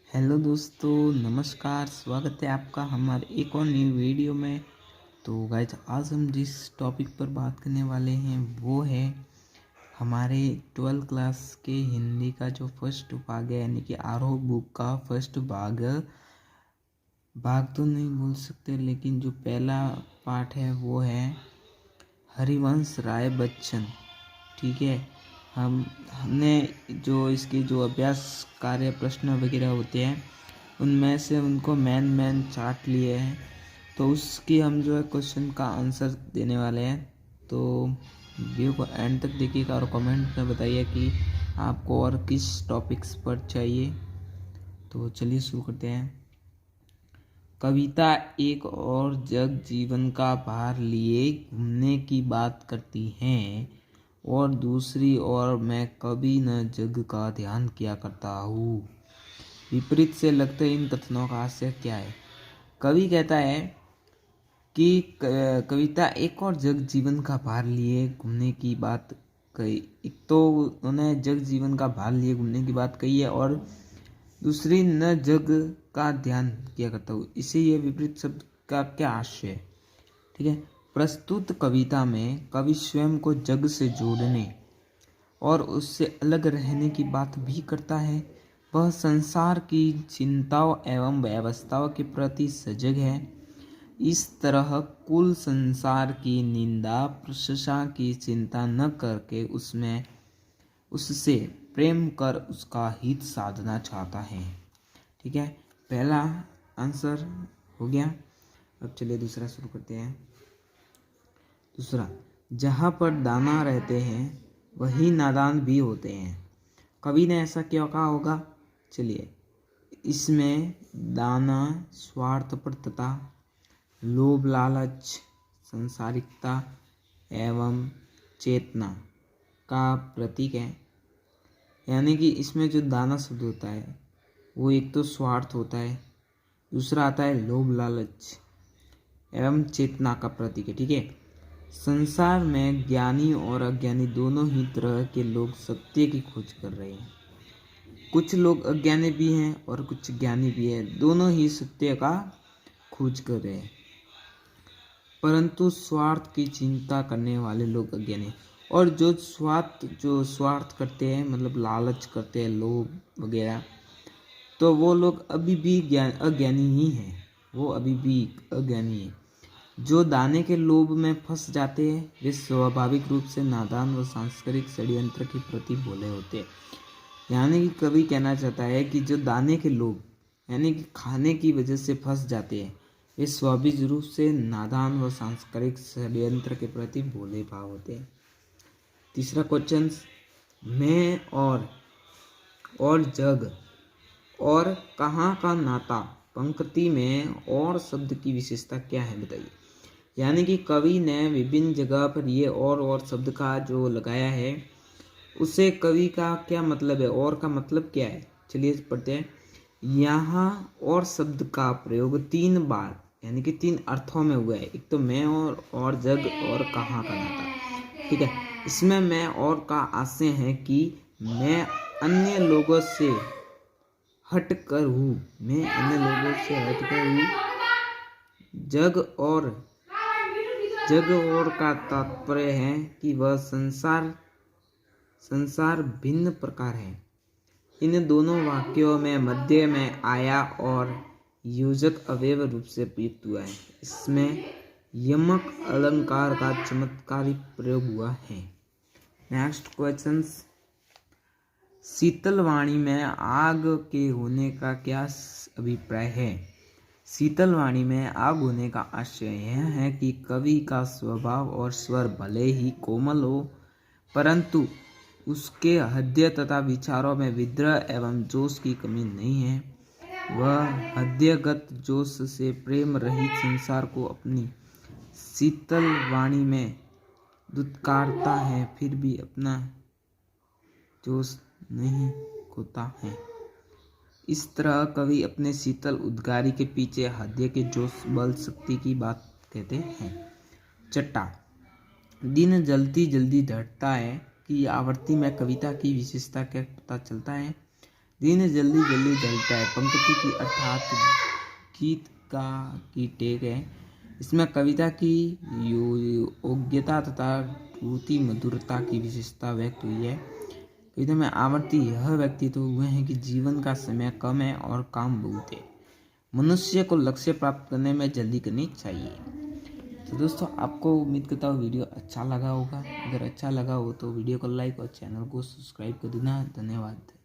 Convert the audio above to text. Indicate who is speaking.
Speaker 1: Hello दोस्तों, नमस्कार। स्वागत है आपका हमारे एक और न्यू वीडियो में। तो गाइज, आज हम जिस टॉपिक पर बात करने वाले हैं वो है हमारे 12th क्लास के हिंदी का जो फर्स्ट भाग है, यानी कि आरोह बुक का फर्स्ट भाग। भाग तो नहीं बोल सकते, लेकिन जो पहला पार्ट है वो है हरिवंश राय बच्चन। ठीक है। हमने जो इसके जो अभ्यास कार्य प्रश्न वगैरह होते हैं उनमें से उनको मेन चार्ट लिए हैं, तो उसकी हम जो है क्वेश्चन का आंसर देने वाले हैं। तो वीडियो को एंड तक देखिएगा और कमेंट में बताइए कि आपको और किस टॉपिक्स पर चाहिए। तो चलिए शुरू करते हैं। कविता एक और जग जीवन का भार लिए घूमने की बात करती हैं, और दूसरी ओर मैं कभी न जग का ध्यान किया करता हूँ। विपरीत से लगते इन कथनों का आशय क्या है? कवि कहता है कि कविता एक और जग जीवन का भार लिए घूमने की बात कही। एक तो उन्होंने जग जीवन का भार लिए घूमने की बात कही है, और दूसरी न जग का ध्यान किया करता हूँ। इसे ये विपरीत शब्द का क्या आशय है? ठीक है। प्रस्तुत कविता में कवि स्वयं को जग से जोड़ने और उससे अलग रहने की बात भी करता है। वह संसार की चिंताओं एवं व्यवस्थाओं के प्रति सजग है। इस तरह कुल संसार की निंदा प्रशंसा की चिंता न करके उससे प्रेम कर उसका हित साधना चाहता है। ठीक है, पहला आंसर हो गया। अब चलिए दूसरा शुरू करते हैं। दूसरा, जहाँ पर दाना रहते हैं वही नादान भी होते हैं। कवि ने ऐसा क्यों कहा होगा? चलिए, इसमें दाना स्वार्थपरता, लोभ लालच, संसारिकता एवं चेतना का प्रतीक है। यानी कि इसमें जो दाना शब्द होता है वो एक तो स्वार्थ होता है, दूसरा आता है लोभ लालच एवं चेतना का प्रतीक है। ठीक है। संसार में ज्ञानी और अज्ञानी दोनों ही तरह के लोग सत्य की खोज कर रहे हैं। कुछ लोग अज्ञानी भी हैं और कुछ ज्ञानी भी हैं, दोनों ही सत्य का खोज कर रहे हैं। परंतु स्वार्थ की चिंता करने वाले लोग अज्ञानी, और जो स्वार्थ करते हैं, मतलब लालच करते हैं, लोभ वगैरह, तो वो लोग अभी भी अज्ञानी ही हैं। वो अभी भी अज्ञानी है। जो दाने के लोभ में फंस जाते हैं वे स्वाभाविक रूप से नादान व सांस्कृतिक षड्यंत्र के प्रति भोले होते हैं। यानी कि कवि कहना चाहता है कि जो दाने के लोभ यानी कि खाने की वजह से फंस जाते हैं वे स्वाभाविक रूप से नादान व सांस्कृतिक षड्यंत्र के प्रति भोले भाव होते हैं। तीसरा क्वेश्चन, मैं और जग और कहाँ का नाता पंक्ति में और शब्द की विशेषता क्या है, बताइए। यानी कि कवि ने विभिन्न जगह पर ये और शब्द का जो लगाया है उससे कवि का क्या मतलब है, और का मतलब क्या है? चलिए पढ़ते हैं। यहाँ और शब्द का प्रयोग 3 बार यानी कि 3 अर्थों में हुआ है। एक तो मैं और जग और कहाँ का नाता। ठीक है। इसमें मैं और का आशय है कि मैं अन्य लोगों से हटकर हूँ। मैं अन्य लोगों से हटकर हूँ। जग और का तात्पर्य है कि वह संसार भिन्न प्रकार है। इन दोनों वाक्यों में मध्य में आया और योजक अवयव रूप से प्रयुक्त हुआ है। इसमें यमक अलंकार का चमत्कारी प्रयोग हुआ है। नेक्स्ट क्वेश्चन, शीतलवाणी में आग के होने का क्या अभिप्राय है? शीतलवाणी में आग होने का आशय यह है कि कवि का स्वभाव और स्वर भले ही कोमल हो, परंतु उसके हृदय तथा विचारों में विद्रोह एवं जोश की कमी नहीं है। वह हृदयगत जोश से प्रेम रहित संसार को अपनी शीतल वाणी में दुत्कारता है, फिर भी अपना जोश नहीं खोता है। इस तरह कवि अपने शीतल उद्गारी के पीछे हृदय के जोश बल शक्ति की बात कहते हैं। छठा, दिन जल्दी जल्दी ढलता है कि आवृत्ति में कविता की विशेषता क्या पता चलता है? दिन जल्दी जल्दी ढलता है। पंक्ति की अर्थात गीत का की टेक है। इसमें कविता की योग्यता तथा श्रुति मधुरता की विशेषता व्यक्त हुई है। कविता में आवर्ती यह व्यक्तित्व हुए हैं कि जीवन का समय कम है और काम बहुत है। मनुष्य को लक्ष्य प्राप्त करने में जल्दी करनी चाहिए। तो दोस्तों, आपको उम्मीद करता हूँ वीडियो अच्छा लगा होगा। अगर अच्छा लगा हो तो वीडियो को लाइक और चैनल को सब्सक्राइब कर देना। धन्यवाद।